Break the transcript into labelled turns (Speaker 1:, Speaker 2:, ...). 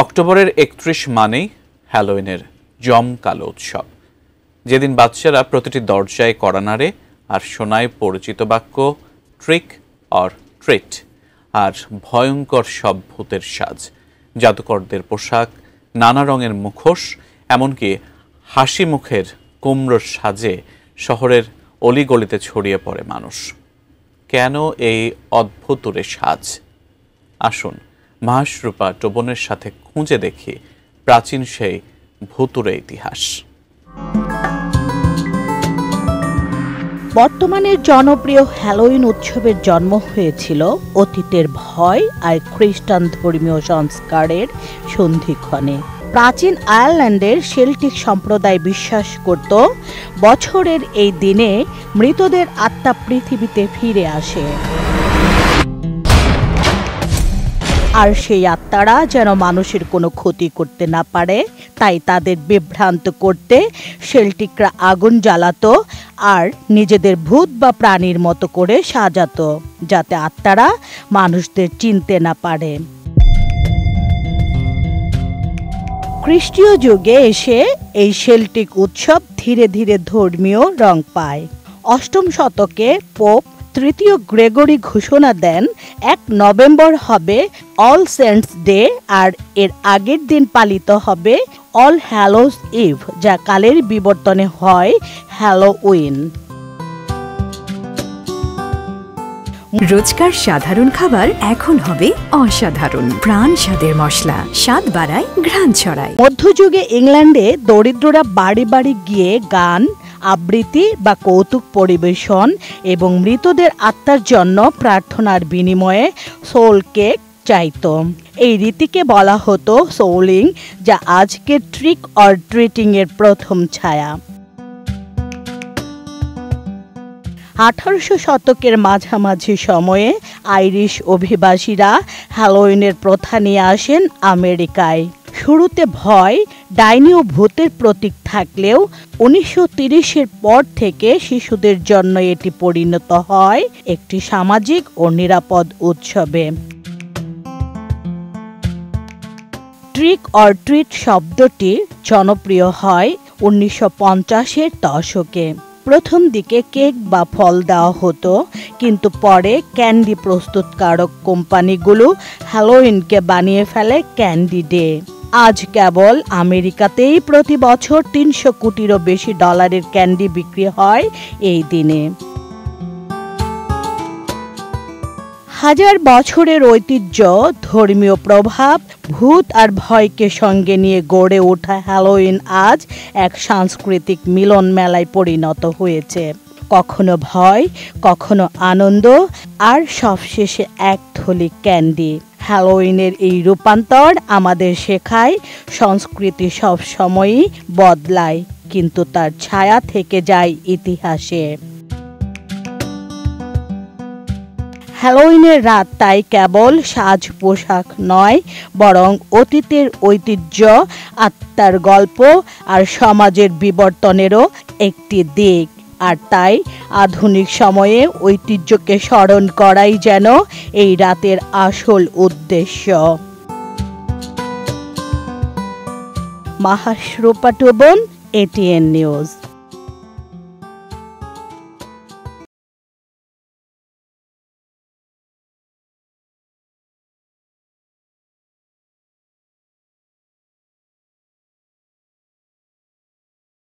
Speaker 1: অক্টোবরের ৩১ মানেই হ্যালোইনের জমকালো উৎসব, যেদিন বাচ্চারা প্রতিটি দরজায় কড়া নাড়ে আর শোনায় পরিচিত বাক্য ট্রিক অর ট্রিট, আর ভয়ঙ্কর সব ভূতের সাজ, জাদুকরদের পোশাক, নানা রঙের মুখোশ, এমনকি হাসি মুখের কুমড়োর সাজে শহরের অলিগলিতে ছড়িয়ে পড়ে মানুষ। কেন এই অদ্ভুতুরে সাজ? আসুন মাসরূপা টোবনের সাথে খুঁজে দেখি প্রাচীন সেই ভুতুরে ইতিহাস।
Speaker 2: বর্তমানে জনপ্রিয় হ্যালোইন উৎসবের জন্ম হয়েছিল অতীতের ভয় আর খ্রিস্টান ধর্মীয় সংস্কারের সন্ধিক্ষণে। প্রাচীন আয়ারল্যান্ডের সেল্টিক সম্প্রদায় বিশ্বাস করত বছরের এই দিনে মৃতদের আত্মা পৃথিবীতে ফিরে আসে, আর সেই আত্মারা যেন মানুষের কোনো ক্ষতি করতে না পারে, তাই তাদের বিভ্রান্ত করতে সেল্টিকরা আগুন জ্বালাতো আর নিজেদের ভূত বা প্রাণীর মতো করে সাজাতো, যাতে আত্মারা মানুষদের চিনতে না পারে। খ্রিস্টীয় যুগে এসে এই সেল্টিক উৎসব ধীরে ধীরে ধর্মীয় রং পায়। ৮ম শতকে পোপ তৃতীয় গ্রেগরি ঘোষণা দেন ১ নভেম্বর হবে অল সেন্টস ডে, আর এর আগের দিন পালিত হবে অল হ্যালোস ইভ, যা কালের বিবর্তনে হয় হ্যালোউইন।
Speaker 3: রোজকার সাধারণ খাবার এখন হবে অসাধারণ। প্রাণ স্বাদের মশলা, স্বাদ বাড়ায়, ঘ্রাণ ছড়ায়।
Speaker 2: মধ্যযুগে ইংল্যান্ডে দরিদ্ররা বাড়ি বাড়ি গিয়ে গান, আবৃত্তি বা কৌতুক পরিবেশন এবং মৃতদের আত্মার জন্য প্রার্থনার বিনিময়ে সোল কেক চাইত। এই রীতিকে বলা হতো সোলিং, যা আজকের ট্রিক অর ট্রিটিং এর প্রথম ছায়া। ১৮০০ শতকের মাঝামাঝি সময়ে আইরিশ অভিবাসীরা হ্যালোইনের প্রথা নিয়ে আসেন আমেরিকায়। শুরুতে ভয়, ডাইনি ও ভূতের প্রতীক থাকলেও ১৯৩০-এর পর থেকে শিশুদের জন্য এটি পরিণত হয় একটি সামাজিক ও নিরাপদ উৎসবে। ট্রিক অর ট্রিট শব্দটি জনপ্রিয় হয় ১৯৫০-এর দশকে। প্রথম দিকে কেক বা ফল দেওয়া হতো, কিন্তু পরে ক্যান্ডি প্রস্তুতকারক কোম্পানিগুলো হ্যালোইনকে বানিয়ে ফেলে ক্যান্ডি ডে। আজ কেবল আমেরিকাতেই প্রতি বছর ৩০০ কোটিরও বেশি ডলারের ক্যান্ডি বিক্রি হয় এই দিনে। হাজার বছরের ঐতিহ্য, ধর্মীয় প্রভাব, ভূত আর ভয়কে সঙ্গে নিয়ে গড়ে ওঠা হ্যালোইন আজ এক সাংস্কৃতিক মিলন মেলায় পরিণত হয়েছে। কখনো ভয়, কখনো আনন্দ, আর সবশেষে এক থলি ক্যান্ডি। হ্যালোইনের এই রূপান্তর আমাদের শেখায় সংস্কৃতি সব সময়ই বদলায়, কিন্তু তার ছায়া থেকে যায় ইতিহাসে। হ্যালোইনের রাত তাই কেবল সাজ পোশাক নয়, বরং অতীতের ঐতিহ্য, আত্মার গল্প আর সমাজের বিবর্তনেরও একটি দিক। আর তাই আধুনিক সময়ে ঐতিহ্যকে স্মরণ করাই যেন এই রাতের আসল উদ্দেশ্য। মাসরূপা টোবন, ATN নিউজ।